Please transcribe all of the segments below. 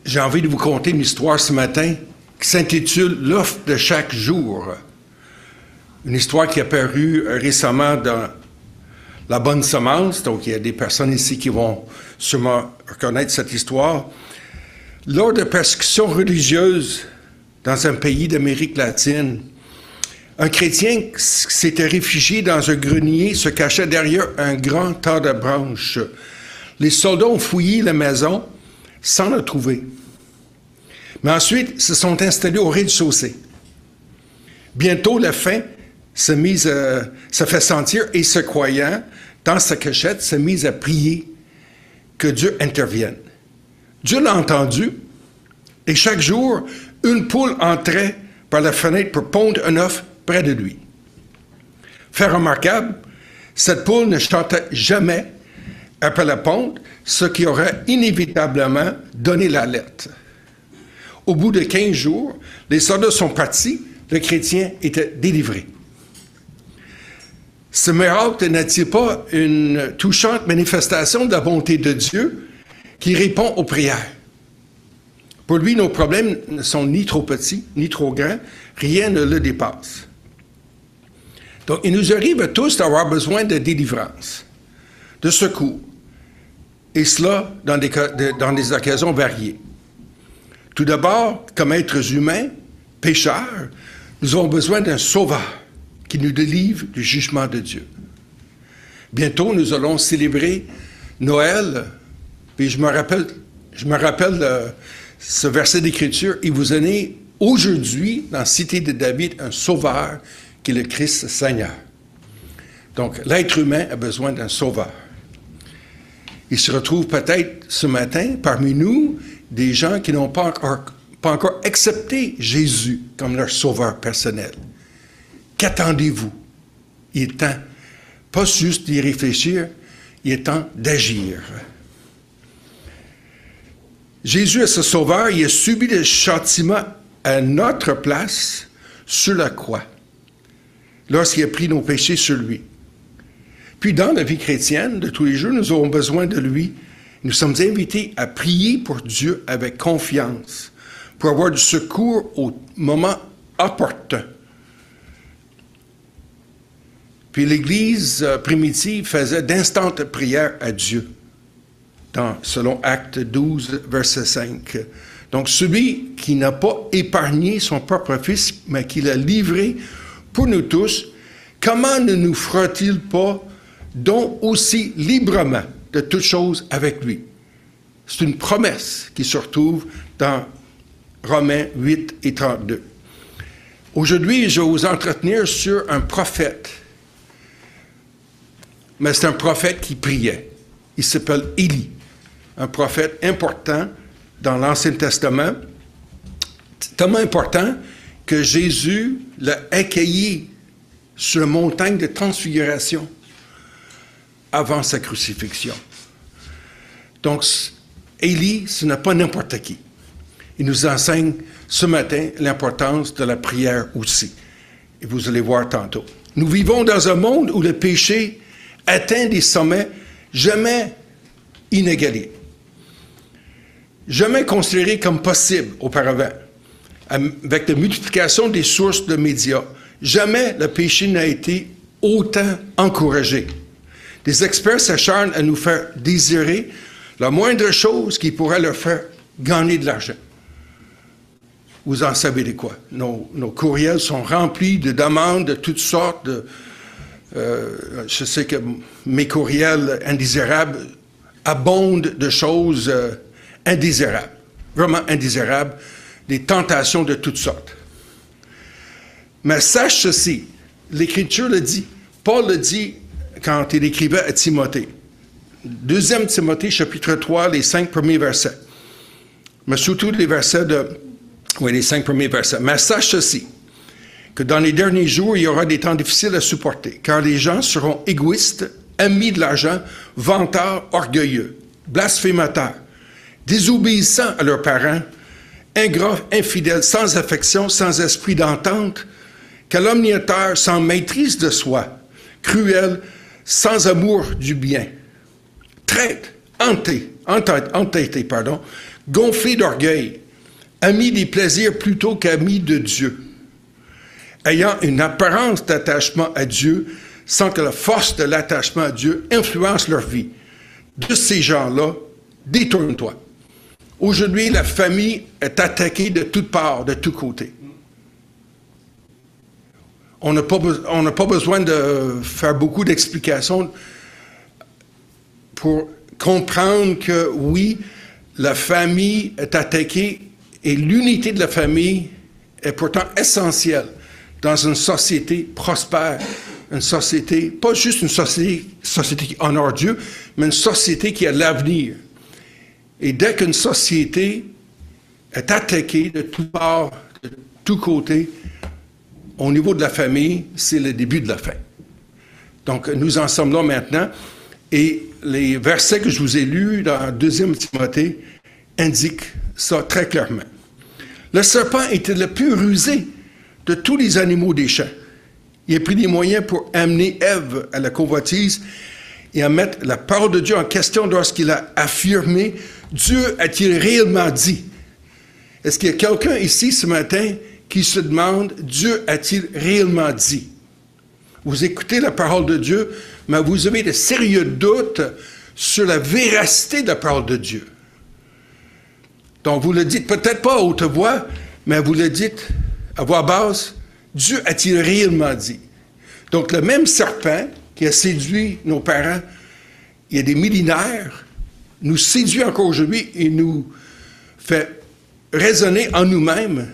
J'ai envie de vous conter une histoire ce matin qui s'intitule « L'offre de chaque jour ». Une histoire qui est apparue récemment dans La Bonne Semence. Donc, il y a des personnes ici qui vont sûrement reconnaître cette histoire. Lors de persécutions religieuses dans un pays d'Amérique latine, un chrétien s'était réfugié dans un grenier, se cachait derrière un grand tas de branches. Les soldats ont fouillé la maison sans le trouver. Mais ensuite, se sont installés au rez-de-chaussée. Bientôt, la faim se fait sentir et se croyant dans sa cachette, s'est mise à prier que Dieu intervienne. Dieu l'a entendu et chaque jour, une poule entrait par la fenêtre pour pondre un œuf près de lui. Fait remarquable, cette poule ne chantait jamais après la ponte, ce qui aurait inévitablement donné l'alerte. Au bout de 15 jours, les soldats sont partis, le chrétien était délivré. Ce miracle n'est-il pas une touchante manifestation de la bonté de Dieu qui répond aux prières? Pour lui, nos problèmes ne sont ni trop petits, ni trop grands, rien ne le dépasse. Donc, il nous arrive à tous d'avoir besoin de délivrance, de secours, et cela dans des occasions variées. Tout d'abord, comme êtres humains, pécheurs, nous avons besoin d'un sauveur qui nous délivre du jugement de Dieu. Bientôt, nous allons célébrer Noël, puis je me rappelle ce verset d'Écriture, « Il vous est né aujourd'hui, dans la cité de David, un sauveur qui est le Christ Seigneur. » Donc, l'être humain a besoin d'un sauveur. Il se retrouve peut-être ce matin parmi nous des gens qui n'ont pas encore accepté Jésus comme leur sauveur personnel. Qu'attendez-vous? Il est temps, pas juste d'y réfléchir, il est temps d'agir. Jésus est ce sauveur, il a subi le châtiment à notre place sur la croix, lorsqu'il a pris nos péchés sur lui. Puis dans la vie chrétienne de tous les jours, nous avons besoin de lui. Nous sommes invités à prier pour Dieu avec confiance, pour avoir du secours au moment opportun. Puis l'Église primitive faisait d'instantes prières à Dieu, selon Actes 12, verset 5. Donc celui qui n'a pas épargné son propre Fils, mais qui l'a livré pour nous tous, comment ne nous fera-t-il pas don aussi librement de toutes choses avec lui? C'est une promesse qui se retrouve dans Romains 8 et 32. Aujourd'hui, je vais vous entretenir sur un prophète. Mais c'est un prophète qui priait. Il s'appelle Élie, un prophète important dans l'Ancien Testament, tellement important que Jésus l'a accueilli sur la montagne de transfiguration avant sa crucifixion. Donc, Élie, ce n'est pas n'importe qui. Il nous enseigne ce matin l'importance de la prière aussi. Et vous allez voir tantôt. Nous vivons dans un monde où le péché atteint des sommets jamais inégalés, jamais considérés comme possibles auparavant, avec la multiplication des sources de médias. Jamais le péché n'a été autant encouragé. Des experts s'acharnent à nous faire désirer la moindre chose qui pourrait leur faire gagner de l'argent. Vous en savez de quoi? Nos courriels sont remplis de demandes de toutes sortes. Je sais que mes courriels indésirables abondent de choses indésirables, vraiment indésirables, des tentations de toutes sortes. Mais sache ceci, l'Écriture le dit, Paul le dit quand il écrivait à Timothée. 2 Timothée, chapitre 3, les 5 premiers versets. Mais surtout les 5 premiers versets. Mais sache ceci, que dans les derniers jours, il y aura des temps difficiles à supporter, car les gens seront égoïstes, amis de l'argent, vantards, orgueilleux, blasphémateurs, désobéissants à leurs parents, ingrats, infidèles, sans affection, sans esprit d'entente, calomniateurs, sans maîtrise de soi, cruels, sans amour du bien, traîtres, entêtés, gonflés d'orgueil, amis des plaisirs plutôt qu'amis de Dieu, ayant une apparence d'attachement à Dieu sans que la force de l'attachement à Dieu influence leur vie. De ces gens-là, détourne-toi. Aujourd'hui, la famille est attaquée de toutes parts, de tous côtés. On n'a pas besoin de faire beaucoup d'explications pour comprendre que, oui, la famille est attaquée et l'unité de la famille est pourtant essentielle dans une société prospère, une société, pas juste une société qui honore Dieu, mais une société qui a l'avenir. Et dès qu'une société est attaquée de toutes parts, de tous côtés, au niveau de la famille, c'est le début de la fin. Donc, nous en sommes là maintenant, et les versets que je vous ai lus dans 2 Timothée indiquent ça très clairement. Le serpent était le plus rusé de tous les animaux des champs. Il a pris des moyens pour amener Ève à la convoitise et à mettre la parole de Dieu en question lorsqu'il a affirmé « Dieu a-t-il réellement dit ?» Est-ce qu'il y a quelqu'un ici ce matin qui se demande « Dieu a-t-il réellement dit ?» Vous écoutez la parole de Dieu, mais vous avez de sérieux doutes sur la véracité de la parole de Dieu. Donc vous le dites peut-être pas à haute voix, mais vous le dites à voix basse, Dieu a-t-il réellement dit? Donc le même serpent qui a séduit nos parents il y a des millénaires, nous séduit encore aujourd'hui et nous fait raisonner en nous-mêmes.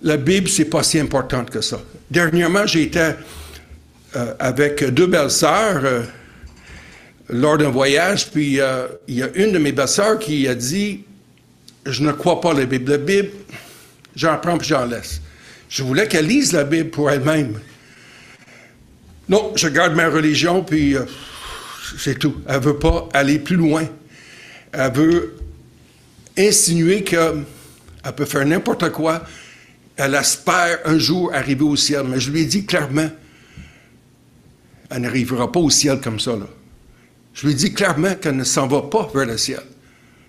La Bible, c'est pas si important que ça. Dernièrement, j'étais avec 2 belles-sœurs lors d'un voyage, puis il y a une de mes belles-sœurs qui a dit « Je ne crois pas la Bible. La Bible, j'en prends puis j'en laisse. » Je voulais qu'elle lise la Bible pour elle-même. Non, je garde ma religion, puis c'est tout. Elle ne veut pas aller plus loin. Elle veut insinuer qu'elle peut faire n'importe quoi. Elle espère un jour arriver au ciel. Mais je lui ai dit clairement, elle n'arrivera pas au ciel comme ça, là. Je lui ai dit clairement qu'elle ne s'en va pas vers le ciel.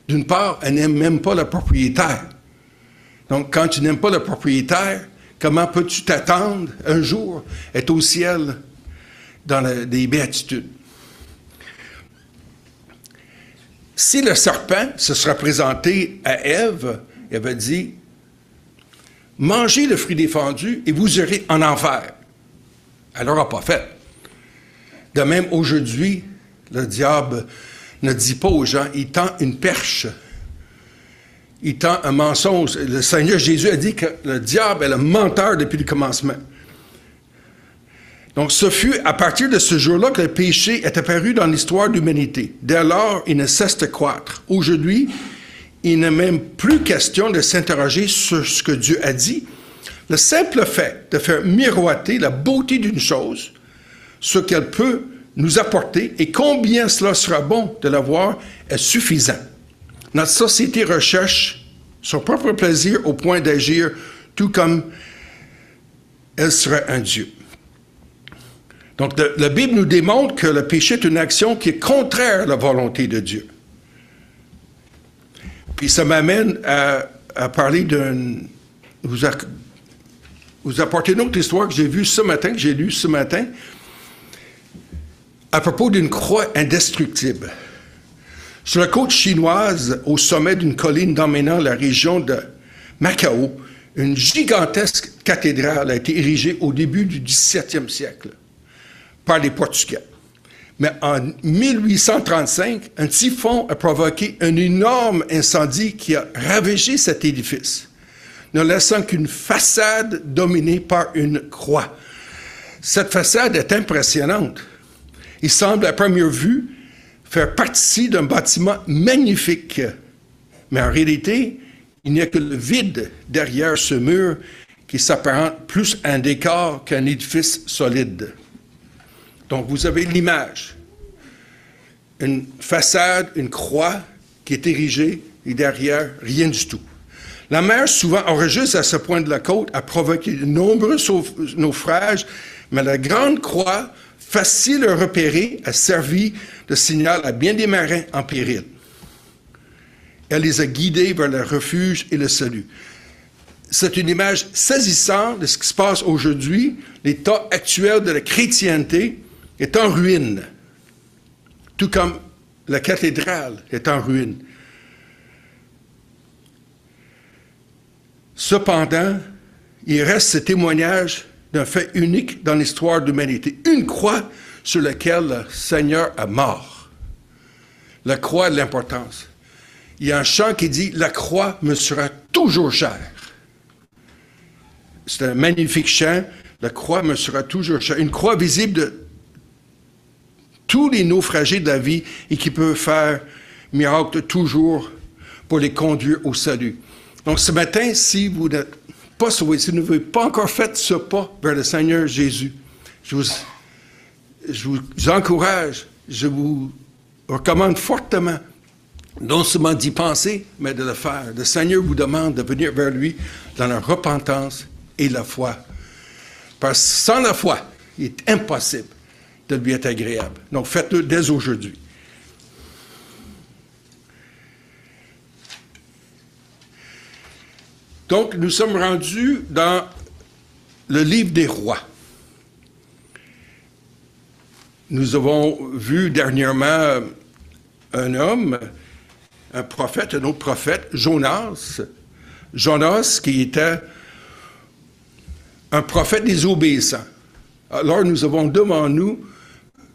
D'une part, elle n'aime même pas le propriétaire. Donc, quand tu n'aimes pas le propriétaire, comment peux-tu t'attendre un jour être au ciel dans des béatitudes? Si le serpent se serait présenté à Ève, il avait dit « Mangez le fruit défendu et vous irez en enfer. » Elle n'aura pas fait. De même, aujourd'hui, le diable ne dit pas aux gens, il tend une perche, il tend un mensonge. Le Seigneur Jésus a dit que le diable est le menteur depuis le commencement. Donc, ce fut à partir de ce jour-là que le péché est apparu dans l'histoire de l'humanité. Dès lors, il ne cesse de croître. Aujourd'hui, il n'est même plus question de s'interroger sur ce que Dieu a dit. Le simple fait de faire miroiter la beauté d'une chose, ce qu'elle peut nous apporter et combien cela sera bon de la voir est suffisant. Notre société recherche son propre plaisir au point d'agir tout comme elle serait un Dieu. Donc, la Bible nous démontre que le péché est une action qui est contraire à la volonté de Dieu. Puis ça m'amène à parler d'une... Vous apportez une autre histoire que j'ai vue ce matin, que j'ai lue ce matin, à propos d'une croix indestructible. Sur la côte chinoise, au sommet d'une colline dominant la région de Macao, une gigantesque cathédrale a été érigée au début du 17e siècle par les Portugais. Mais en 1835, un typhon a provoqué un énorme incendie qui a ravagé cet édifice, ne laissant qu'une façade dominée par une croix. Cette façade est impressionnante. Il semble à première vue faire partie d'un bâtiment magnifique. Mais en réalité, il n'y a que le vide derrière ce mur qui s'apparente plus à un décor qu'à un édifice solide. Donc, vous avez l'image. Une façade, une croix qui est érigée et derrière, rien du tout. La mer, souvent enregistre à ce point de la côte, a provoqué de nombreux naufrages, mais la grande croix, facile à repérer, a servi de signal à bien des marins en péril. Elle les a guidés vers le refuge et le salut. C'est une image saisissante de ce qui se passe aujourd'hui. L'état actuel de la chrétienté est en ruine, tout comme la cathédrale est en ruine. Cependant, il reste ce témoignage d'un fait unique dans l'histoire de l'humanité. Une croix sur laquelle le Seigneur est mort. La croix a de l'importance. Il y a un chant qui dit « La croix me sera toujours chère ». C'est un magnifique chant. « La croix me sera toujours chère ». Une croix visible de tous les naufragés de la vie et qui peut faire miracle toujours pour les conduire au salut. Donc ce matin, si vous n'êtes pas sauvé, si vous n'avez pas encore fait ce pas vers le Seigneur Jésus, je vous encourage, je vous recommande fortement non seulement d'y penser, mais de le faire. Le Seigneur vous demande de venir vers lui dans la repentance et la foi. Parce que sans la foi, il est impossible de lui être agréable. Donc faites-le dès aujourd'hui. Donc, nous sommes rendus dans le livre des rois. Nous avons vu dernièrement un homme, un prophète, un autre prophète, Jonas. Jonas qui était un prophète désobéissant. Alors, nous avons devant nous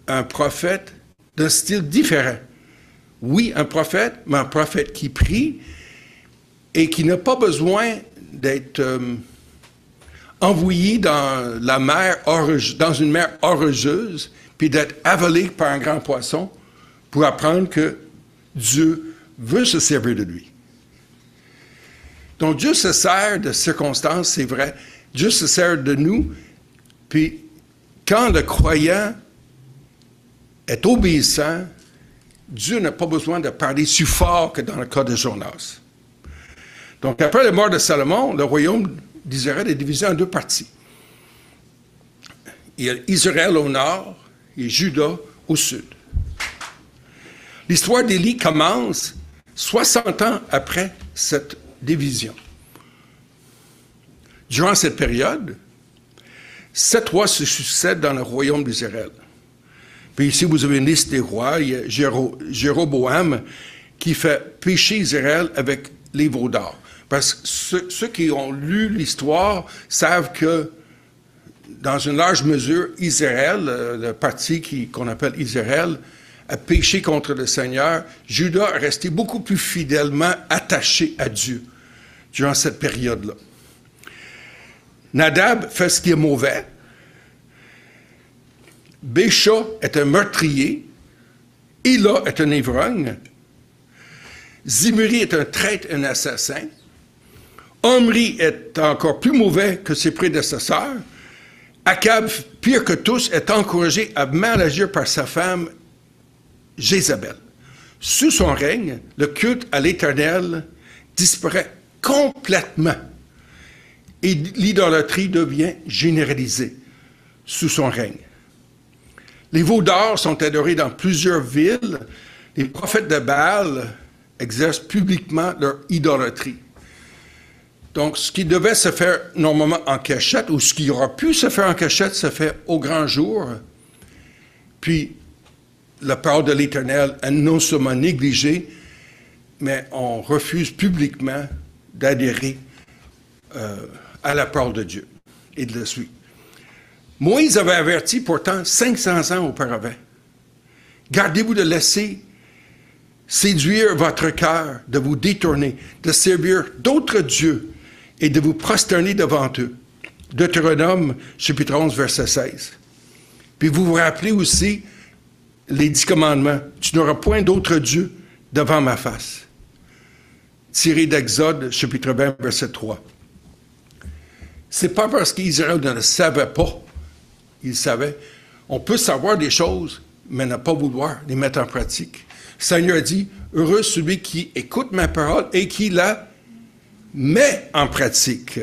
un prophète d'un style différent. Oui, un prophète, mais un prophète qui prie, et qui n'a pas besoin d'être envoyé dans la mer dans une mer orageuse, puis d'être avalé par un grand poisson pour apprendre que Dieu veut se servir de lui. Donc Dieu se sert de circonstances, c'est vrai. Dieu se sert de nous, puis quand le croyant est obéissant, Dieu n'a pas besoin de parler si fort que dans le cas de Jonas. Donc, après la mort de Salomon, le royaume d'Israël est divisé en deux parties. Il y a Israël au nord et Juda au sud. L'histoire d'Élie commence 60 ans après cette division. Durant cette période, 7 rois se succèdent dans le royaume d'Israël. Puis ici, vous avez une liste des rois. Il y a Jéroboam qui fait pécher Israël avec les veaux d'or. Parce que ceux qui ont lu l'histoire savent que, dans une large mesure, Israël, le parti qu'on appelle Israël, a péché contre le Seigneur. Juda est resté beaucoup plus fidèlement attaché à Dieu durant cette période-là. Nadab fait ce qui est mauvais. Bécha est un meurtrier. Éla est un ivrogne. Zimri est un traître, un assassin. Omri est encore plus mauvais que ses prédécesseurs. Akab, pire que tous, est encouragé à mal agir par sa femme Jézabel. Sous son règne, le culte à l'Éternel disparaît complètement et l'idolâtrie devient généralisée sous son règne. Les veaux d'or sont adorés dans plusieurs villes. Les prophètes de Baal exercent publiquement leur idolâtrie. Donc, ce qui devait se faire normalement en cachette, ou ce qui aura pu se faire en cachette, se fait au grand jour. Puis, la parole de l'Éternel est non seulement négligée, mais on refuse publiquement d'adhérer à la parole de Dieu et de le suivre. Moïse avait averti pourtant 500 ans auparavant. Gardez-vous de laisser séduire votre cœur, de vous détourner, de servir d'autres dieux et de vous prosterner devant eux. Deutéronome, chapitre 11, verset 16. Puis vous vous rappelez aussi les 10 commandements. Tu n'auras point d'autre Dieu devant ma face. Tiré d'Exode, chapitre 20, verset 3. C'est pas parce qu'Israël ne le savait pas, il savait. On peut savoir des choses, mais ne pas vouloir les mettre en pratique. Le Seigneur dit, heureux celui qui écoute ma parole et qui la met en pratique.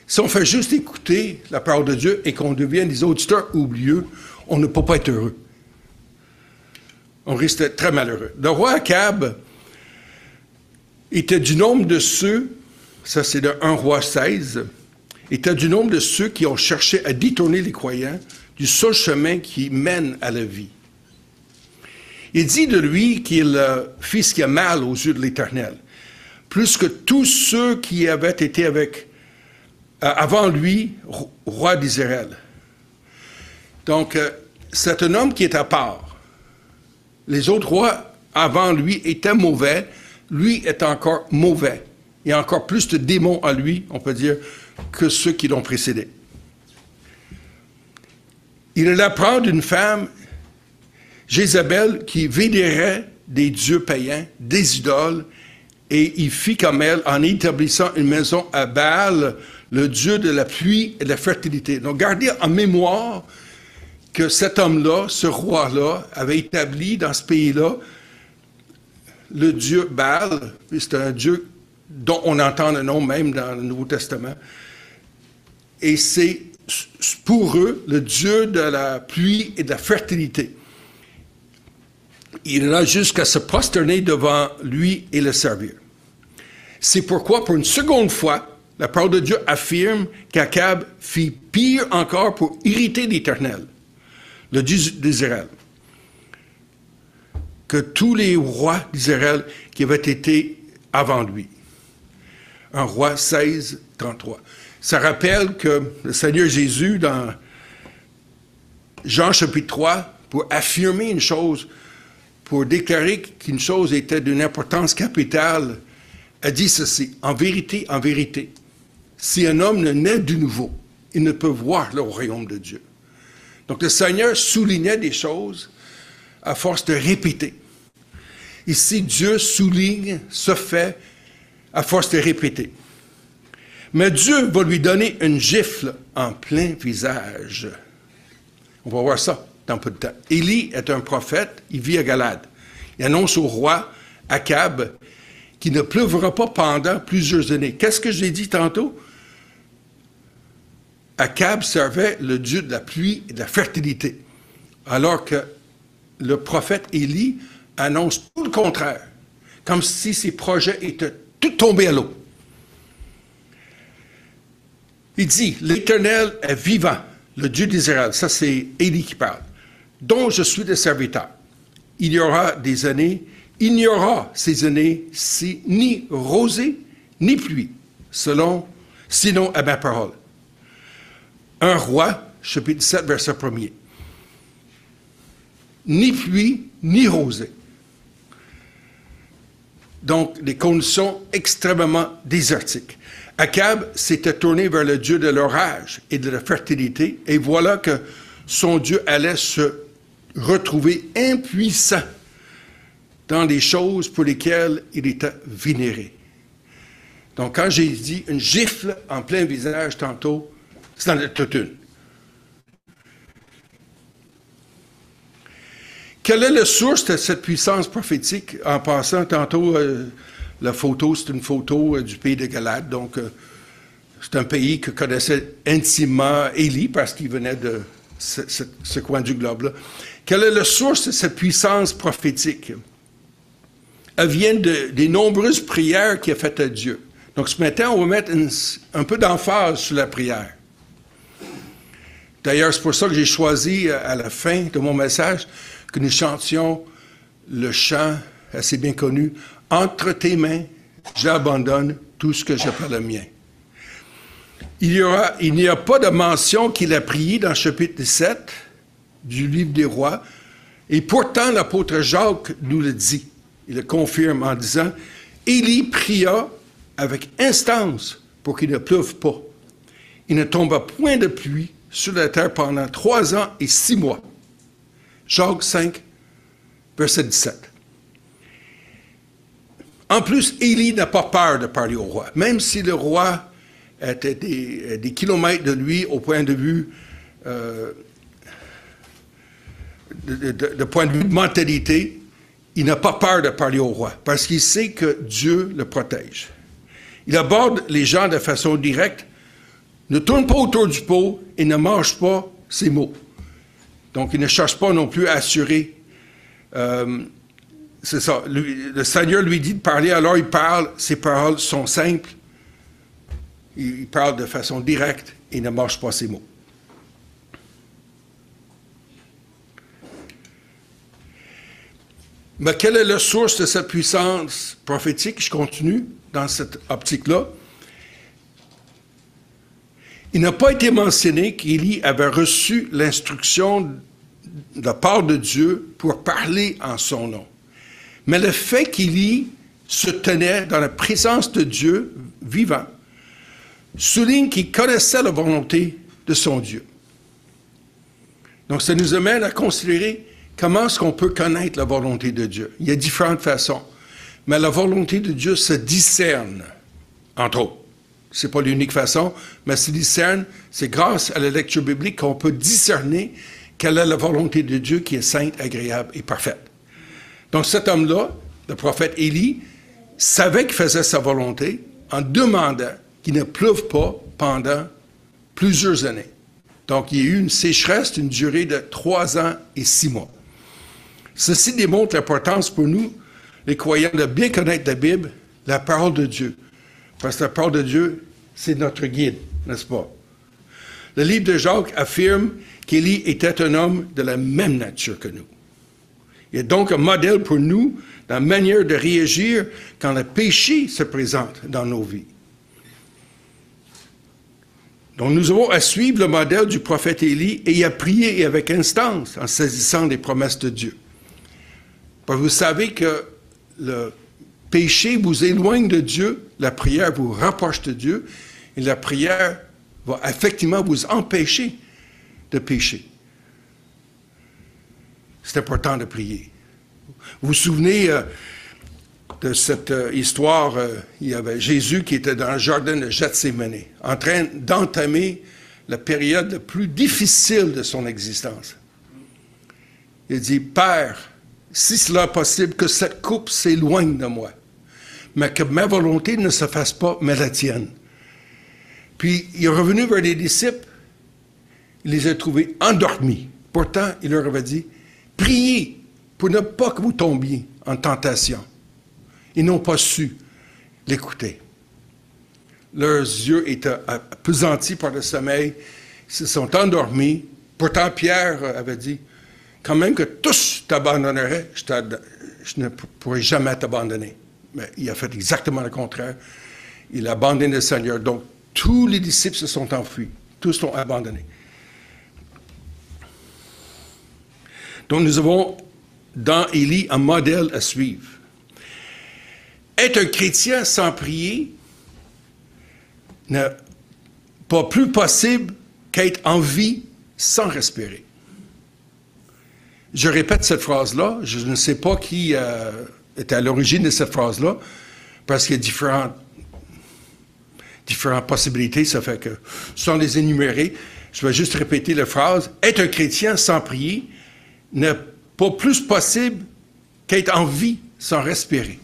Si on fait juste écouter la parole de Dieu et qu'on devienne des auditeurs oublieux, on ne peut pas être heureux. On risque d'être très malheureux. Le roi Akab était du nombre de ceux, ça c'est de 1 Roi 16, était du nombre de ceux qui ont cherché à détourner les croyants du seul chemin qui mène à la vie. Il dit de lui qu'il fit ce qui a mal aux yeux de l'Éternel, plus que tous ceux qui avaient été avant lui, roi d'Israël. Donc, c'est un homme qui est à part. Les autres rois avant lui étaient mauvais, lui est encore mauvais. Il y a encore plus de démons en lui, on peut dire, que ceux qui l'ont précédé. Il l'apprend d'une femme, Jézabel, qui vénérait des dieux païens, des idoles, et il fit comme elle en établissant une maison à Baal, le dieu de la pluie et de la fertilité. Donc, gardez en mémoire que cet homme-là, ce roi-là, avait établi dans ce pays-là le dieu Baal. C'est un dieu dont on entend le nom même dans le Nouveau Testament. Et c'est pour eux le dieu de la pluie et de la fertilité. Il est là jusqu'à se prosterner devant lui et le servir. C'est pourquoi, pour une seconde fois, la parole de Dieu affirme qu'Akab fit pire encore pour irriter l'Éternel, le Dieu d'Israël, que tous les rois d'Israël qui avaient été avant lui. 1 Roi 16, 33. Ça rappelle que le Seigneur Jésus, dans Jean chapitre 3, pour affirmer une chose, pour déclarer qu'une chose était d'une importance capitale, a dit ceci: en vérité, si un homme ne naît de nouveau, il ne peut voir le royaume de Dieu. Donc le Seigneur soulignait des choses à force de répéter. Ici, Dieu souligne ce fait à force de répéter. Mais Dieu va lui donner une gifle en plein visage. On va voir ça dans peu de temps. Élie est un prophète, il vit à Galade. Il annonce au roi Akab qu'il ne pleuvra pas pendant plusieurs années. Qu'est-ce que j'ai dit tantôt? Akab servait le dieu de la pluie et de la fertilité, alors que le prophète Élie annonce tout le contraire, comme si ses projets étaient tout tombés à l'eau. Il dit, l'Éternel est vivant, le Dieu d'Israël, ça c'est Élie qui parle, dont je suis le serviteur. Il y aura des années, il n'y aura ces années ni rosée, ni pluie, sinon à ma parole. 1 Roi, chapitre 7, verset 1er. Ni pluie, ni rosée. Donc, des conditions extrêmement désertiques. Akab s'était tourné vers le Dieu de l'orage et de la fertilité, et voilà que son Dieu allait se retrouver impuissant dans les choses pour lesquelles il était vénéré. Donc, quand j'ai dit une gifle en plein visage tantôt, c'est dans toute une. Quelle est la source de cette puissance prophétique? En passant, tantôt, la photo, c'est une photo du pays de Galade. Donc, c'est un pays que connaissait intimement Élie parce qu'il venait de ce coin du globe-là. Quelle est la source de cette puissance prophétique? Elle vient des nombreuses prières qu'il a faites à Dieu. Donc, ce matin, on va mettre un peu d'emphase sur la prière. D'ailleurs, c'est pour ça que j'ai choisi, à la fin de mon message, que nous chantions le chant assez bien connu, « Entre tes mains, j'abandonne tout ce que j'appelle le mien ». Il n'y a pas de mention qu'il a prié dans le chapitre 7 du livre des rois, et pourtant l'apôtre Jacques nous le dit. Il le confirme en disant « Élie pria avec instance pour qu'il ne pleuve pas. Il ne tomba point de pluie sur la terre pendant 3 ans et 6 mois. » Jacques 5, verset 17. En plus, Élie n'a pas peur de parler au roi. Même si le roi était des kilomètres de lui au point de vue de point de vue de mentalité, il n'a pas peur de parler au roi parce qu'il sait que Dieu le protège. Il aborde les gens de façon directe, ne tourne pas autour du pot et ne mange pas ses mots. Donc, il ne cherche pas non plus à assurer c'est ça. Le Seigneur lui dit de parler, alors il parle. Ses paroles sont simples. Il parle de façon directe et ne mâche pas ses mots. Mais quelle est la source de cette puissance prophétique? Je continue dans cette optique-là. Il n'a pas été mentionné qu'Élie avait reçu l'instruction de la part de Dieu pour parler en son nom. Mais le fait qu'Élie se tenait dans la présence de Dieu vivant souligne qu'il connaissait la volonté de son Dieu. Donc, ça nous amène à considérer comment est-ce qu'on peut connaître la volonté de Dieu. Il y a différentes façons, mais la volonté de Dieu se discerne, entre autres. Ce n'est pas l'unique façon, mais se discerne, c'est grâce à la lecture biblique qu'on peut discerner quelle est la volonté de Dieu qui est sainte, agréable et parfaite. Donc cet homme-là, le prophète Élie, savait qu'il faisait sa volonté en demandant qu'il ne pleuve pas pendant plusieurs années. Donc il y a eu une sécheresse d'une durée de 3 ans et 6 mois. Ceci démontre l'importance pour nous, les croyants, de bien connaître la Bible, la parole de Dieu. Parce que la parole de Dieu, c'est notre guide, n'est-ce pas? Le livre de Jacques affirme qu'Élie était un homme de la même nature que nous. Il est donc un modèle pour nous dans la manière de réagir quand le péché se présente dans nos vies. Donc nous avons à suivre le modèle du prophète Élie et à prier avec instance en saisissant des promesses de Dieu. Parce que vous savez que le péché vous éloigne de Dieu, la prière vous rapproche de Dieu, et la prière va effectivement vous empêcher de pécher. C'est important de prier. Vous vous souvenez de cette histoire, il y avait Jésus qui était dans le jardin de Gethsémani, en train d'entamer la période la plus difficile de son existence. Il dit, « Père, si cela est possible, que cette coupe s'éloigne de moi, mais que ma volonté ne se fasse pas, mais la tienne. » Puis il est revenu vers les disciples, il les a trouvés endormis. Pourtant, il leur avait dit, « Priez pour ne pas que vous tombiez en tentation. » Ils n'ont pas su l'écouter. Leurs yeux étaient appesantis par le sommeil, ils se sont endormis. Pourtant, Pierre avait dit, « Quand même que tous t'abandonneraient, je ne pourrais jamais t'abandonner. » Mais il a fait exactement le contraire. Il a abandonné le Seigneur. Donc, tous les disciples se sont enfuis. Tous l'ont abandonné. Donc, nous avons dans Élie un modèle à suivre. Être un chrétien sans prier n'est pas plus possible qu'être en vie sans respirer. Je répète cette phrase-là. Je ne sais pas qui est à l'origine de cette phrase-là, parce qu'il y a différentes possibilités. Ça fait que, sans les énumérer, je vais juste répéter la phrase. Être un chrétien sans prier n'est pas plus possible qu'être en vie sans respirer.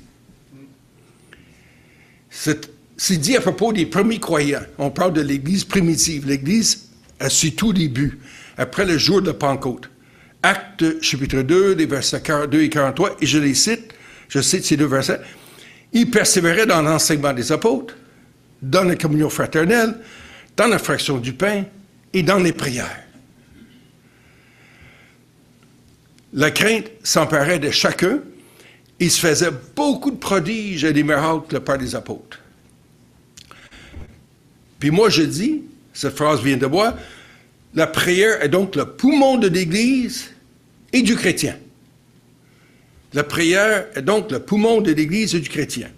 C'est dit à propos des premiers croyants. On parle de l'Église primitive. L'Église a su tout début, après le jour de Pentecôte. Actes chapitre 2, des versets 42 et 43, et je cite ces 2 versets. Ils persévéraient dans l'enseignement des apôtres, dans la communion fraternelle, dans la fraction du pain et dans les prières. La crainte s'emparait de chacun. Il se faisait beaucoup de prodiges et des miracles de la part des apôtres. Puis moi, je dis, cette phrase vient de moi, la prière est donc le poumon de l'Église et du chrétien. La prière est donc le poumon de l'Église et du chrétien.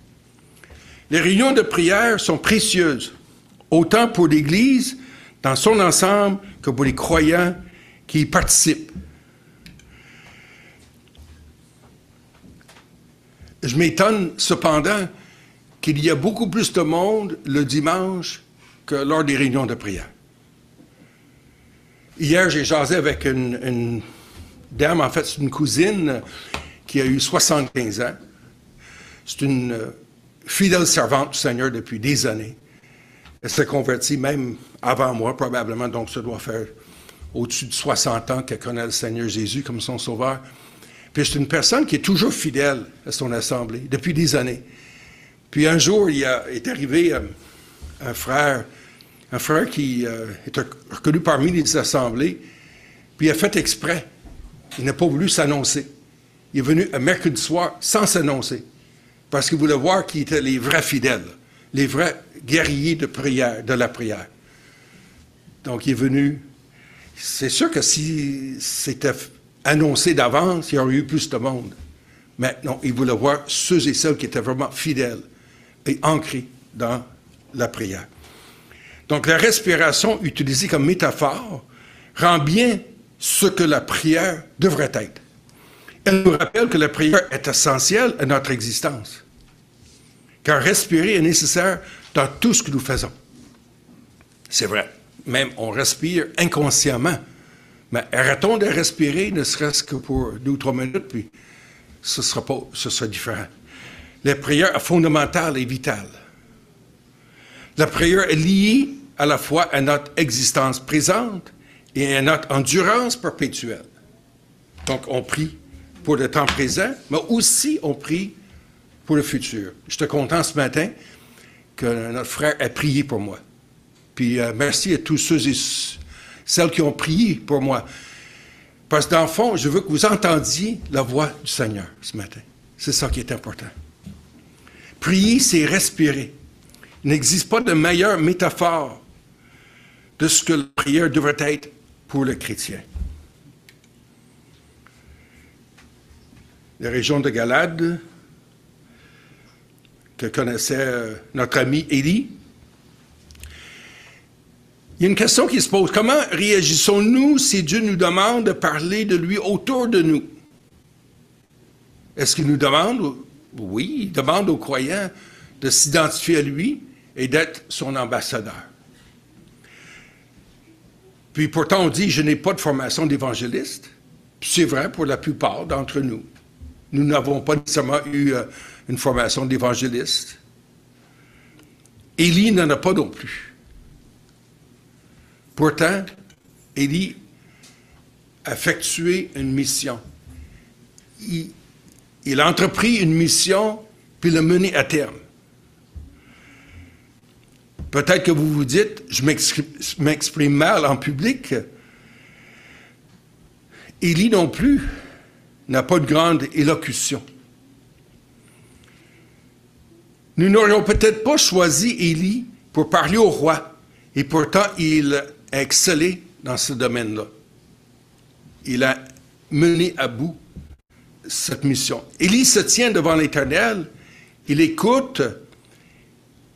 Les réunions de prière sont précieuses, autant pour l'Église dans son ensemble que pour les croyants qui y participent. Je m'étonne cependant qu'il y a beaucoup plus de monde le dimanche que lors des réunions de prière. Hier, j'ai jasé avec une dame, en fait, c'est une cousine qui a eu 75 ans. C'est une fidèle servante du Seigneur depuis des années. Elle s'est convertie même avant moi, probablement, donc ça doit faire au-dessus de 60 ans qu'elle connaît le Seigneur Jésus comme son sauveur. Puis Puis c'est une personne qui est toujours fidèle à son assemblée, depuis des années. Puis un jour, il est arrivé un frère qui est reconnu parmi les assemblées, puis il a fait exprès. Il n'a pas voulu s'annoncer. Il est venu un mercredi soir sans s'annoncer, parce qu'il voulait voir qui étaient les vrais fidèles, les vrais guerriers de la prière. Donc il est venu. C'est sûr que si c'était annoncé d'avance, il y aurait eu plus de monde. Mais non, il voulait voir ceux et celles qui étaient vraiment fidèles et ancrés dans la prière. Donc la respiration utilisée comme métaphore rend bien ce que la prière devrait être. Elle nous rappelle que la prière est essentielle à notre existence, car respirer est nécessaire dans tout ce que nous faisons. C'est vrai, même on respire inconsciemment, mais arrêtons de respirer, ne serait-ce que pour 2 ou 3 minutes, puis ce sera différent. La prière est fondamentale et vitale. La prière est liée à la fois à notre existence présente et à notre endurance perpétuelle. Donc, on prie pour le temps présent, mais aussi on prie pour le futur. Je suis content ce matin que notre frère ait prié pour moi. Puis merci à tous ceux et celles qui ont prié pour moi. Parce que dans le fond, je veux que vous entendiez la voix du Seigneur ce matin. C'est ça qui est important. Prier, c'est respirer. Il n'existe pas de meilleure métaphore de ce que la prière devrait être pour le chrétien. La région de Galade, que connaissait notre ami Élie, il y a une question qui se pose. Comment réagissons-nous si Dieu nous demande de parler de lui autour de nous? Est-ce qu'il nous demande? Oui, il demande aux croyants de s'identifier à lui et d'être son ambassadeur. Puis pourtant, on dit, je n'ai pas de formation d'évangéliste. C'est vrai pour la plupart d'entre nous. Nous n'avons pas nécessairement eu une formation d'évangéliste. Élie n'en a pas non plus. Pourtant, Élie a effectué une mission. Il a entrepris une mission, puis l'a menée à terme. Peut-être que vous vous dites, je m'exprime mal en public. Élie non plus n'a pas de grande élocution. Nous n'aurions peut-être pas choisi Élie pour parler au roi, et pourtant il a excellé dans ce domaine-là. Il a mené à bout cette mission. Élie se tient devant l'Éternel, il écoute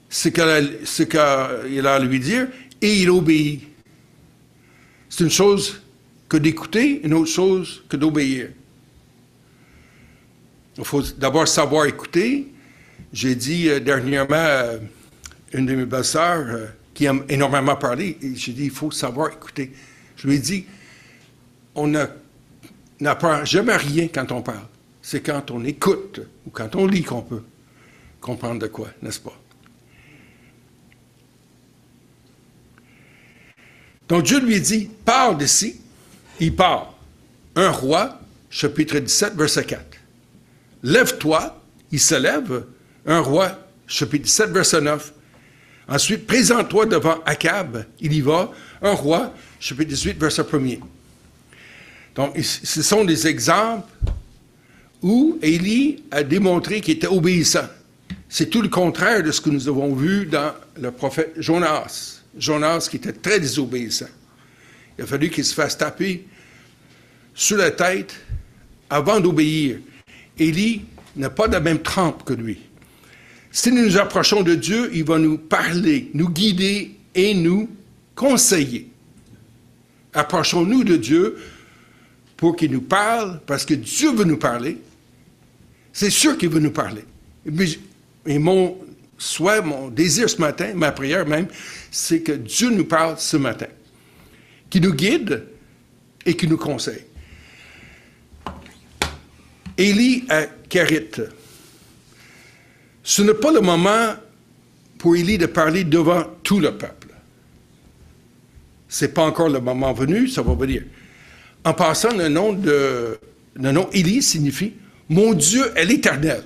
ce qu'il a à lui dire, et il obéit. C'est une chose que d'écouter, une autre chose que d'obéir. Il faut d'abord savoir écouter. J'ai dit dernièrement à une de mes belles-sœurs qui aime énormément parler, et j'ai dit, il faut savoir écouter. Je lui ai dit, on n'apprend jamais rien quand on parle. C'est quand on écoute ou quand on lit qu'on peut comprendre de quoi, n'est-ce pas? Donc Dieu lui dit, pars d'ici. Il part. 1 Roi, chapitre 17, verset 4. Lève-toi, il se lève. 1 Roi, chapitre 17, verset 9. Ensuite, présente-toi devant Akab, il y va. 1 Roi, chapitre 18, verset 1er. Donc, ce sont des exemples où Élie a démontré qu'il était obéissant. C'est tout le contraire de ce que nous avons vu dans le prophète Jonas. Jonas qui était très désobéissant. Il a fallu qu'il se fasse taper sur la tête avant d'obéir. Élie n'a pas de la même trempe que lui. Si nous nous approchons de Dieu, il va nous parler, nous guider et nous conseiller. Approchons-nous de Dieu pour qu'il nous parle, parce que Dieu veut nous parler. C'est sûr qu'il veut nous parler. Et mon souhait, mon désir ce matin, ma prière même, c'est que Dieu nous parle ce matin, qu'il nous guide et qu'il nous conseille. Élie à Kérith. Ce n'est pas le moment pour Élie de parler devant tout le peuple. Ce n'est pas encore le moment venu, ça va venir. En passant, le nom le nom Élie signifie « Mon Dieu est l'Éternel ».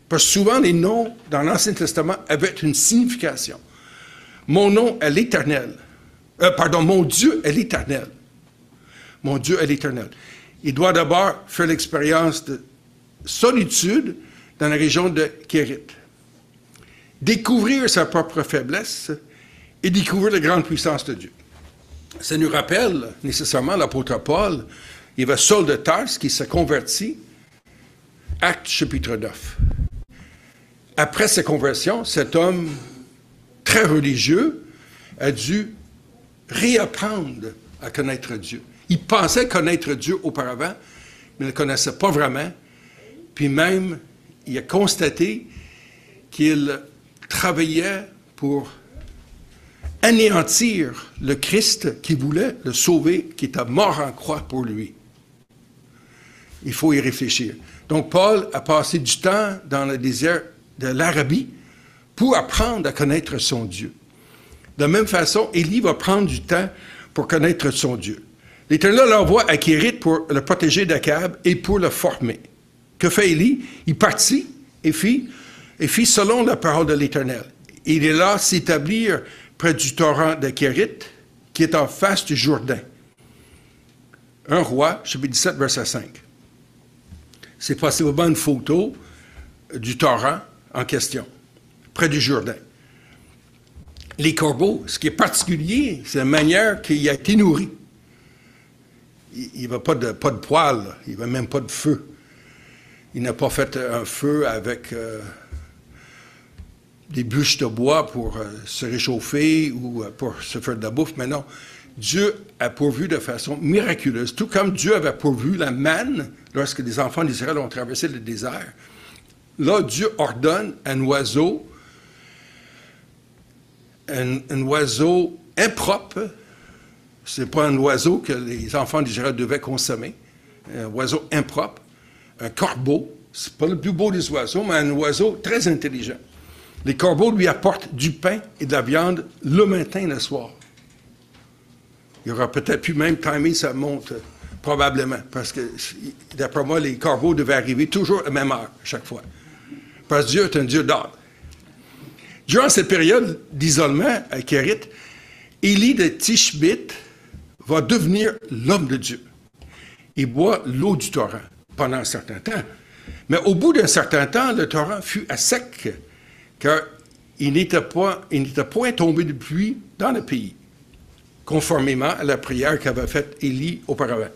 Parce que souvent, les noms dans l'Ancien Testament avaient une signification. Mon nom est l'Éternel. Mon Dieu est l'Éternel. Mon Dieu est l'Éternel. Il doit d'abord faire l'expérience de solitude dans la région de Kérit. Découvrir sa propre faiblesse et découvrir la grande puissance de Dieu. Ça nous rappelle nécessairement l'apôtre Paul. Il y avait Saul de Tarse qui s'est converti. Actes chapitre 9. Après sa conversion, cet homme très religieux a dû réapprendre à connaître Dieu. Il pensait connaître Dieu auparavant, mais il ne le connaissait pas vraiment. Puis même, il a constaté qu'il travaillait pour anéantir le Christ qui voulait le sauver, qui était mort en croix pour lui. Il faut y réfléchir. Donc, Paul a passé du temps dans le désert de l'Arabie pour apprendre à connaître son Dieu. De la même façon, Élie va prendre du temps pour connaître son Dieu. L'Éternel l'envoie à Kérit pour le protéger d'Akab et pour le former. Que fait Élie? Il partit et fit selon la parole de l'Éternel. Il est là s'établir près du torrent de Kérit, qui est en face du Jourdain. 1 Roi, chapitre 17, verset 5. C'est possiblement une photo du torrent en question, près du Jourdain. Les corbeaux, ce qui est particulier, c'est la manière qu'il a été nourri. Il n'y a pas de poêle, il n'y a même pas de feu. Il n'a pas fait un feu avec des bûches de bois pour se réchauffer ou pour se faire de la bouffe, mais non. Dieu a pourvu de façon miraculeuse, tout comme Dieu avait pourvu la manne lorsque les enfants d'Israël ont traversé le désert. Là, Dieu ordonne un oiseau impropre. Ce n'est pas un oiseau que les enfants d'Israël devaient consommer. Un oiseau impropre, un corbeau. Ce n'est pas le plus beau des oiseaux, mais un oiseau très intelligent. Les corbeaux lui apportent du pain et de la viande le matin et le soir. Il aurait peut-être pu même timer sa montre, probablement, parce que, d'après moi, les corbeaux devaient arriver toujours à la même heure, chaque fois. Parce que Dieu est un Dieu d'ordre. Durant cette période d'isolement à Kérit, Élie de Tishbite va devenir l'homme de Dieu. Il boit l'eau du torrent pendant un certain temps. Mais au bout d'un certain temps, le torrent fut à sec, car il n'était point tombé de pluie dans le pays, conformément à la prière qu'avait faite Élie auparavant.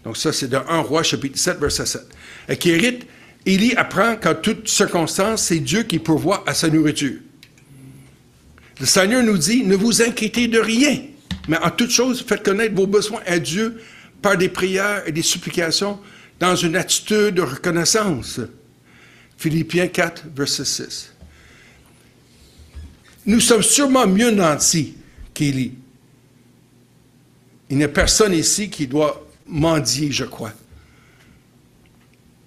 Donc ça, c'est dans 1 Roi, chapitre 7, verset 7. À Kérit, Élie apprend qu'en toute circonstance, c'est Dieu qui pourvoit à sa nourriture. Le Seigneur nous dit, ne vous inquiétez de rien, mais en toute chose, faites connaître vos besoins à Dieu par des prières et des supplications dans une attitude de reconnaissance. Philippiens 4, verset 6. Nous sommes sûrement mieux nantis qu'Élie. Il n'y a personne ici qui doit mendier, je crois.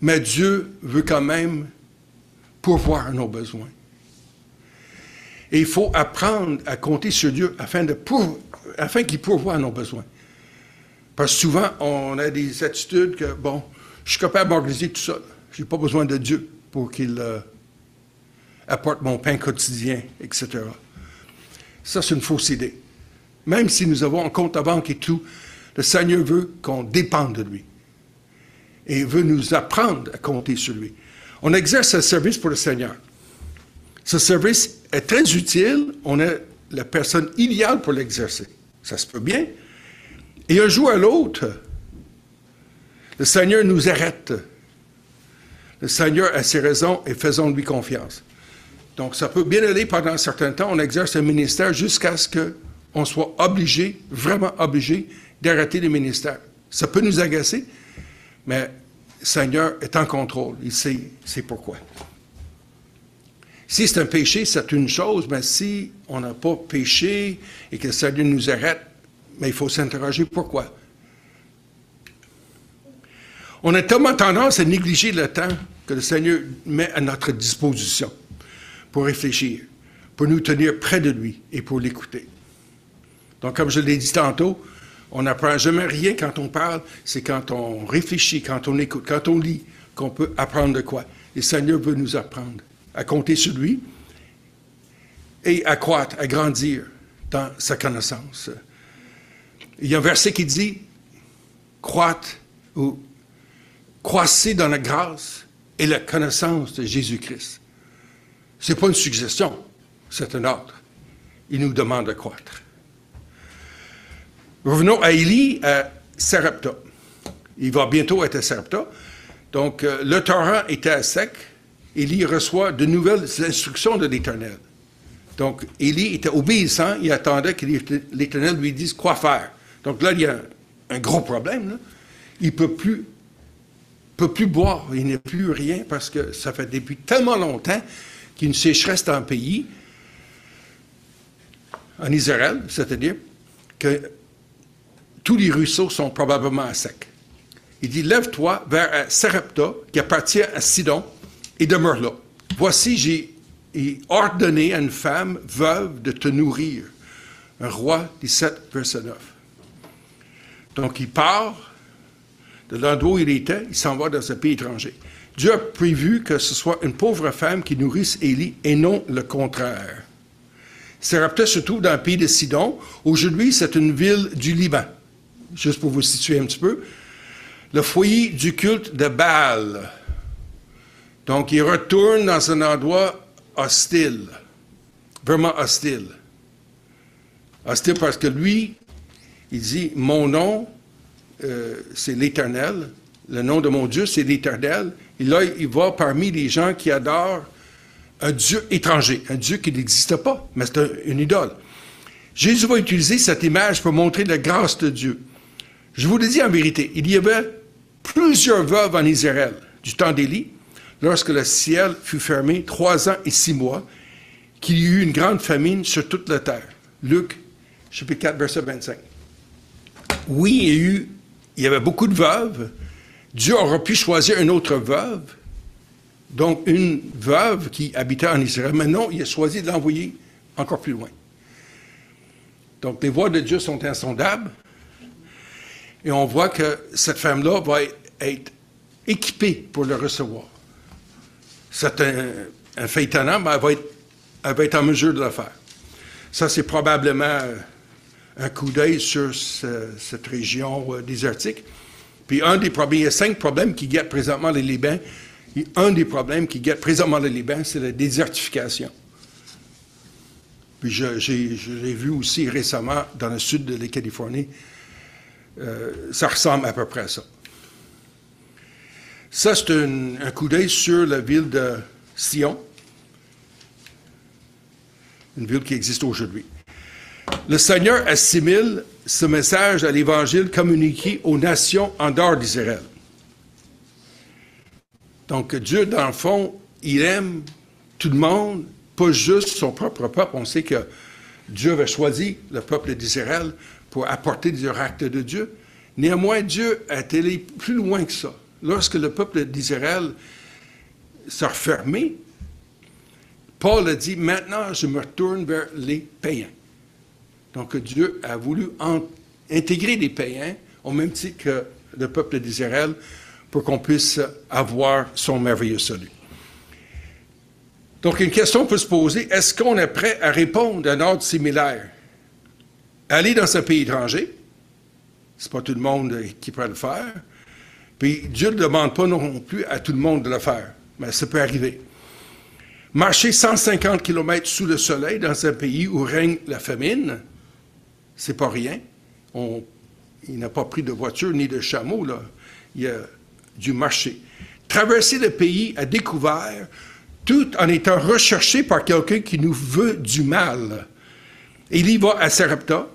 Mais Dieu veut quand même pourvoir à nos besoins. Et il faut apprendre à compter sur Dieu afin qu'il pourvoie à nos besoins. Parce que souvent, on a des attitudes que, bon, je suis capable d'organiser tout ça. Je n'ai pas besoin de Dieu pour qu'il apporte mon pain quotidien, etc. Ça, c'est une fausse idée. Même si nous avons un compte à banque et tout, le Seigneur veut qu'on dépende de lui. Et il veut nous apprendre à compter sur lui. On exerce un service pour le Seigneur. Ce service est très utile. On est la personne idéale pour l'exercer. Ça se peut bien. Et un jour à l'autre, le Seigneur nous arrête. Le Seigneur a ses raisons et faisons-lui confiance. Donc, ça peut bien aller pendant un certain temps. On exerce un ministère jusqu'à ce qu'on soit obligé, vraiment obligé, d'arrêter le ministère. Ça peut nous agacer, mais le Seigneur est en contrôle. Il sait pourquoi. Si c'est un péché, c'est une chose, mais si on n'a pas péché et que le Seigneur nous arrête, mais il faut s'interroger pourquoi. On a tellement tendance à négliger le temps que le Seigneur met à notre disposition pour réfléchir, pour nous tenir près de lui et pour l'écouter. Donc, comme je l'ai dit tantôt, On n'apprend jamais rien quand on parle, c'est quand on réfléchit, quand on écoute, quand on lit, qu'on peut apprendre de quoi. Le Seigneur veut nous apprendre à compter sur lui et à croître, à grandir dans sa connaissance. Il y a un verset qui dit « croître » ou « croissez dans la grâce et la connaissance de Jésus-Christ ». Ce n'est pas une suggestion, c'est un ordre. Il nous demande de croître. Revenons à Élie, à Sarepta. Il va bientôt être à Sarepta. Donc, le torrent était à sec. Élie reçoit de nouvelles instructions de l'Éternel. Donc, Élie était obéissant. Il attendait que l'Éternel lui dise quoi faire. Donc là, il y a un gros problème. Là. Il ne peut plus boire. Il n'a plus rien parce que ça fait depuis tellement longtemps qu'il y a une sécheresse dans le pays, en Israël, c'est-à-dire que tous les ruisseaux sont probablement à sec. Il dit, lève-toi vers Sarepta, qui appartient à Sidon, et demeure là. Voici, j'ai ordonné à une femme veuve de te nourrir. Un roi 17, verset 9. Donc, il part de l'endroit où il était, il s'en va dans un pays étranger. Dieu a prévu que ce soit une pauvre femme qui nourrisse Élie et non le contraire. Sarepta se trouve dans le pays de Sidon. Aujourd'hui, c'est une ville du Liban. Juste pour vous situer un petit peu. Le foyer du culte de Baal. Donc, il retourne dans un endroit hostile. Vraiment hostile. Hostile parce que lui, il dit, mon nom, c'est l'Éternel. Le nom de mon Dieu, c'est l'Éternel. Et là, il va parmi les gens qui adorent un Dieu étranger, un Dieu qui n'existe pas, mais c'est une idole. Jésus va utiliser cette image pour montrer la grâce de Dieu. Je vous le dis en vérité, il y avait plusieurs veuves en Israël du temps d'Élie, lorsque le ciel fut fermé 3 ans et 6 mois, qu'il y eut une grande famine sur toute la terre. Luc, chapitre 4, verset 25. Oui, il y avait beaucoup de veuves. Dieu aurait pu choisir une autre veuve, donc une veuve qui habitait en Israël. Mais non, il a choisi de l'envoyer encore plus loin. Donc, les voies de Dieu sont insondables. Et on voit que cette femme-là va être équipée pour le recevoir. C'est un fait étonnant, mais elle va être en mesure de le faire. Ça, c'est probablement un coup d'œil sur cette région désertique. Puis un des problèmes, il y a 5 problèmes qui guettent présentement le Liban. Et un des problèmes qui guette présentement le Liban, c'est la désertification. Puis je l'ai vu aussi récemment dans le sud de la Californie. Ça ressemble à peu près à ça. Ça, c'est un coup d'œil sur la ville de Sion, une ville qui existe aujourd'hui. Le Seigneur assimile ce message à l'Évangile communiqué aux nations en dehors d'Israël. Donc, Dieu, dans le fond, il aime tout le monde, pas juste son propre peuple. On sait que Dieu avait choisi le peuple d'Israël pour apporter des actes de Dieu. Néanmoins, Dieu a été allé plus loin que ça. Lorsque le peuple d'Israël s'est refermé, Paul a dit, maintenant, je me retourne vers les païens. Donc, Dieu a voulu intégrer les païens, au même titre que le peuple d'Israël, pour qu'on puisse avoir son merveilleux salut. Donc, une question peut se poser, est-ce qu'on est prêt à répondre à un ordre similaire? Aller dans un pays étranger, c'est pas tout le monde qui peut le faire, puis Dieu ne demande pas non plus à tout le monde de le faire, mais ça peut arriver. Marcher 150 km sous le soleil dans un pays où règne la famine, c'est pas rien. Il n'a pas pris de voiture ni de chameau, là. Il a dû marcher. Traverser le pays à découvert, tout en étant recherché par quelqu'un qui nous veut du mal. Il y va à Sarepta.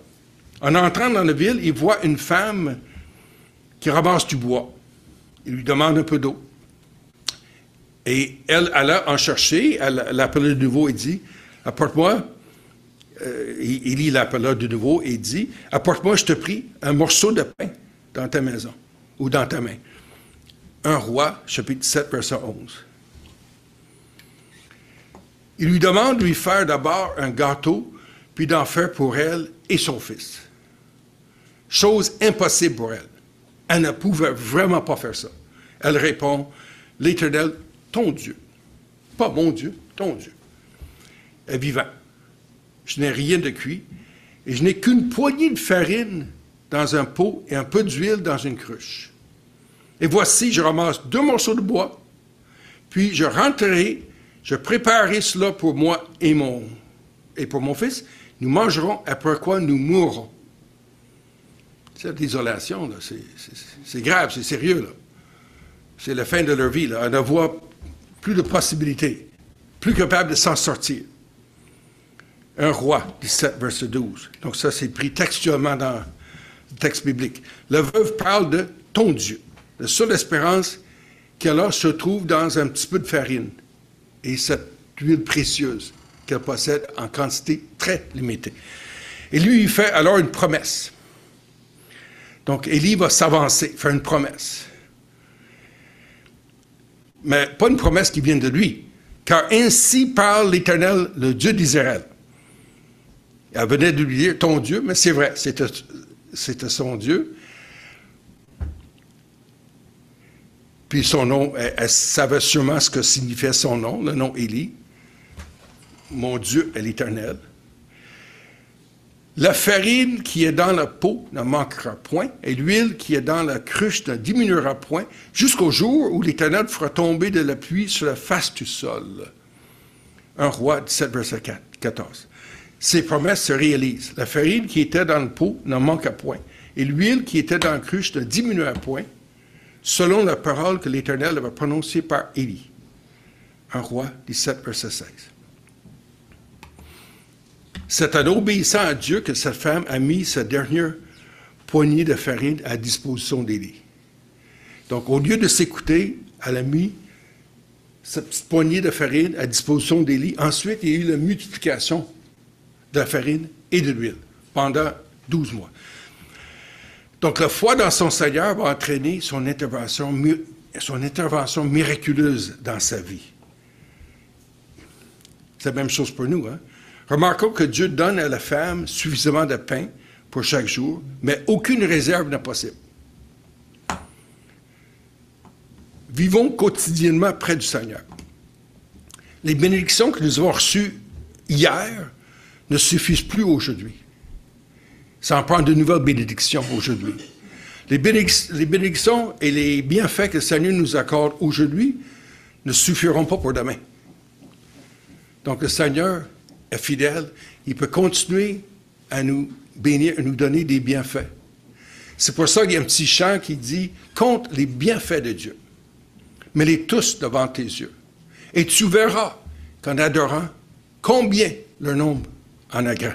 En entrant dans la ville, il voit une femme qui ramasse du bois. Il lui demande un peu d'eau. Et elle alla en chercher, elle l'appela de nouveau et dit, « Apporte-moi » Élie l'appela de nouveau et dit, « Apporte-moi, je te prie, un morceau de pain dans ta maison ou dans ta main. » 1 Roi, chapitre 7, verset 11. Il lui demande de lui faire d'abord un gâteau, puis d'en faire pour elle et son fils. chose impossible pour elle. Elle ne pouvait vraiment pas faire ça. Elle répond, l'Éternel, ton Dieu. Pas mon Dieu, ton Dieu. Est vivant. Je n'ai rien de cuit et je n'ai qu'une poignée de farine dans un pot et un peu d'huile dans une cruche. Et voici, je ramasse 2 morceaux de bois, puis je rentrerai, je préparerai cela pour moi et pour mon fils. Nous mangerons, après quoi nous mourrons. Cette désolation, là, c'est grave, c'est sérieux, là. C'est la fin de leur vie, là. Elle ne voit plus de possibilités, plus capable de s'en sortir. Un roi, 17, verset 12. Donc ça, c'est pris textuellement dans le texte biblique. La veuve parle de ton Dieu. La seule espérance qu'elle a se trouve dans un petit peu de farine et cette huile précieuse qu'elle possède en quantité très limitée. Et lui, il fait alors une promesse. Donc, Élie va s'avancer, faire une promesse. Mais pas une promesse qui vient de lui, car ainsi parle l'Éternel, le Dieu d'Israël. Elle venait de lui dire, ton Dieu, mais c'est vrai, c'était son Dieu. Puis son nom, elle savait sûrement ce que signifiait son nom, le nom Élie. Mon Dieu est l'Éternel. La farine qui est dans le pot ne manquera point, et l'huile qui est dans la cruche ne diminuera point, jusqu'au jour où l'Éternel fera tomber de la pluie sur la face du sol. 1 Roi 17, verset 14. Ces promesses se réalisent. La farine qui était dans le pot ne manqua point, et l'huile qui était dans la cruche ne diminua point, selon la parole que l'Éternel avait prononcée par Élie. 1 Roi 17, verset 16. C'est en obéissant à Dieu que cette femme a mis sa dernière poignée de farine à disposition d'Élie. Donc, au lieu de s'écouter, elle a mis cette petite poignée de farine à disposition d'Élie. Ensuite, il y a eu la multiplication de la farine et de l'huile pendant 12 mois. Donc, la foi dans son Seigneur va entraîner son intervention miraculeuse dans sa vie. C'est la même chose pour nous, hein? Remarquons que Dieu donne à la femme suffisamment de pain pour chaque jour, mais aucune réserve n'est possible. Vivons quotidiennement près du Seigneur. Les bénédictions que nous avons reçues hier ne suffisent plus aujourd'hui. Ça en prend de nouvelles bénédictions aujourd'hui. Les bénédictions et les bienfaits que le Seigneur nous accorde aujourd'hui ne suffiront pas pour demain. Donc le Seigneur est fidèle, il peut continuer à nous bénir, à nous donner des bienfaits. C'est pour ça qu'il y a un petit chant qui dit « Compte les bienfaits de Dieu, mets-les tous devant tes yeux, et tu verras qu'en adorant, combien le nombre en a grand. »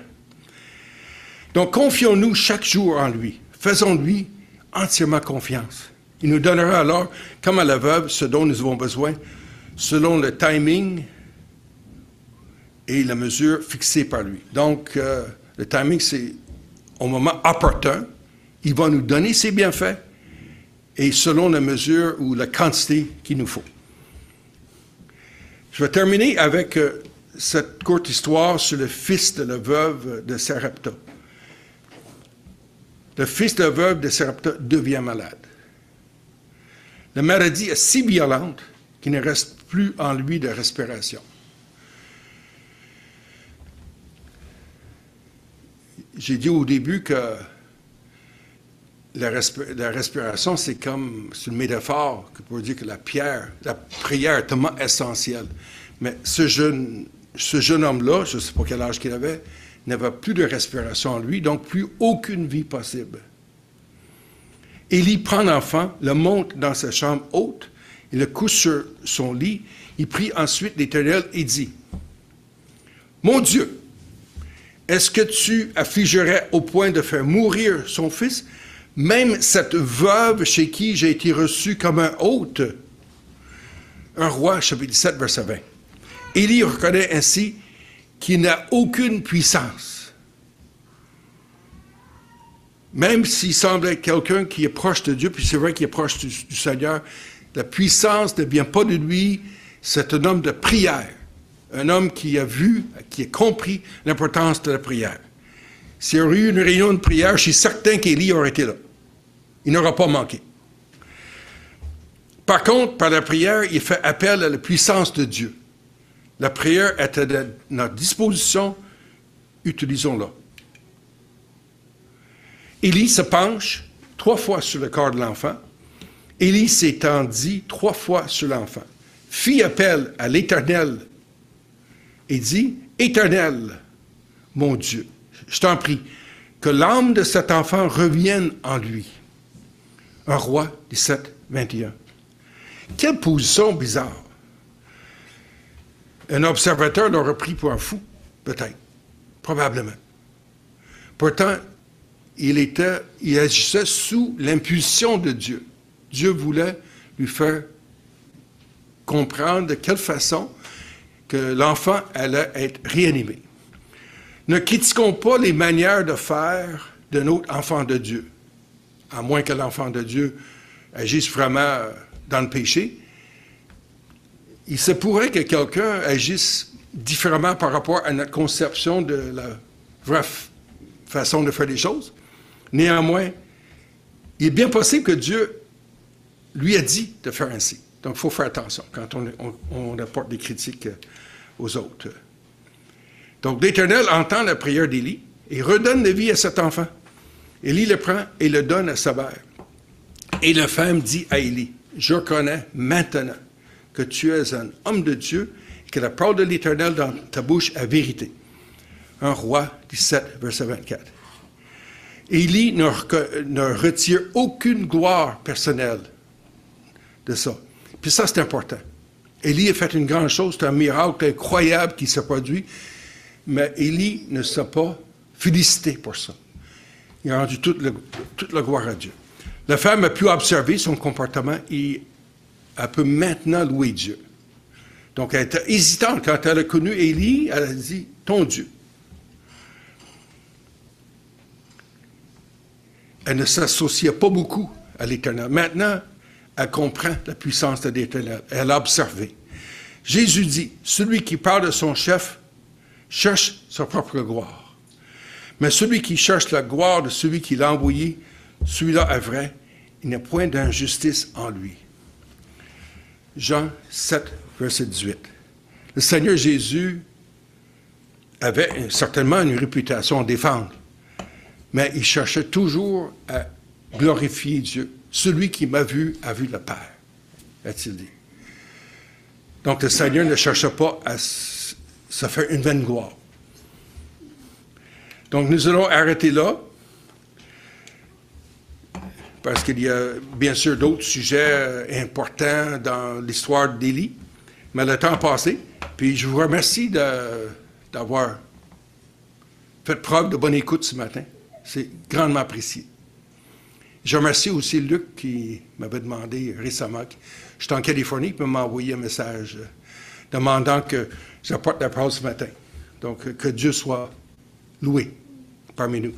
Donc confions-nous chaque jour en lui, faisons-lui entièrement confiance. Il nous donnera alors, comme à la veuve, ce dont nous avons besoin, selon le timing et la mesure fixée par lui. Donc, le timing, c'est au moment opportun. Il va nous donner ses bienfaits et selon la mesure ou la quantité qu'il nous faut. Je vais terminer avec cette courte histoire sur le fils de la veuve de Sarepta. Le fils de la veuve de Sarepta devient malade. La maladie est si violente qu'il ne reste plus en lui de respiration. J'ai dit au début que la respiration, c'est une métaphore pour dire que la prière est tellement essentielle. Mais ce jeune homme-là, je ne sais pas quel âge qu'il avait, n'avait plus de respiration en lui, donc plus aucune vie possible. Élie prend l'enfant, le monte dans sa chambre haute, il le couche sur son lit, il prie ensuite l'Éternel et dit, « Mon Dieu, est-ce que tu affligerais au point de faire mourir son fils, même cette veuve chez qui j'ai été reçu comme un hôte? » 1 Roi, chapitre 17, verset 20. Élie reconnaît ainsi qu'il n'a aucune puissance. Même s'il semble être quelqu'un qui est proche de Dieu, puis c'est vrai qu'il est proche du Seigneur, la puissance ne vient pas de lui, c'est un homme de prière. Un homme qui a vu, qui a compris l'importance de la prière. s'il y aurait eu une réunion de prière, je suis certain qu'Élie aurait été là. Il n'aura pas manqué. Par contre, par la prière, il fait appel à la puissance de Dieu. La prière est à notre disposition, utilisons-la. Élie se penche 3 fois sur le corps de l'enfant. Élie s'étendit 3 fois sur l'enfant. Fit appel à l'Éternel et dit, « Éternel, mon Dieu, je t'en prie, que l'âme de cet enfant revienne en lui. » 1 Roi 17, 21. Quelle position bizarre. Un observateur l'aurait pris pour un fou, peut-être, probablement. Pourtant, il agissait sous l'impulsion de Dieu. Dieu voulait lui faire comprendre de quelle façon que l'enfant allait être réanimé. Ne critiquons pas les manières de faire de notre enfant de Dieu, à moins que l'enfant de Dieu agisse vraiment dans le péché. Il se pourrait que quelqu'un agisse différemment par rapport à notre conception de la vraie façon de faire les choses. Néanmoins, il est bien possible que Dieu lui a dit de faire ainsi. Donc, il faut faire attention quand on apporte des critiques aux autres. Donc, l'Éternel entend la prière d'Élie et redonne la vie à cet enfant. Élie le prend et le donne à sa mère. Et la femme dit à Élie, « Je reconnais maintenant que tu es un homme de Dieu et que la parole de l'Éternel dans ta bouche est vérité. » 1 Roi 17, verset 24. Élie ne retire aucune gloire personnelle de ça. Puis ça, c'est important. Élie a fait une grande chose, c'est un miracle incroyable qui s'est produit, mais Élie ne s'est pas félicité pour ça. Il a rendu toute la gloire à Dieu. La femme a pu observer son comportement et elle peut maintenant louer Dieu. Donc, elle était hésitante. Quand elle a connu Élie, elle a dit « ton Dieu ». Elle ne s'associait pas beaucoup à l'Éternel. Maintenant, elle comprend la puissance de l'Éternel. Elle a observé. Jésus dit, celui qui parle de son chef cherche sa propre gloire. Mais celui qui cherche la gloire de celui qui l'a envoyé, celui-là est vrai, il n'y a point d'injustice en lui. Jean 7, verset 18. Le Seigneur Jésus avait certainement une réputation à défendre, mais il cherchait toujours à glorifier Dieu. Celui qui m'a vu a vu le Père, a-t-il dit. Donc le Seigneur ne cherchait pas à se faire une vaine gloire. Donc nous allons arrêter là, parce qu'il y a bien sûr d'autres sujets importants dans l'histoire d'Élie, mais le temps a passé, puis je vous remercie d'avoir fait preuve de bonne écoute ce matin. C'est grandement apprécié. Je remercie aussi Luc qui m'avait demandé récemment, j'étais en Californie, il m'a envoyé un message demandant que j'apporte la parole ce matin. Donc, que Dieu soit loué parmi nous.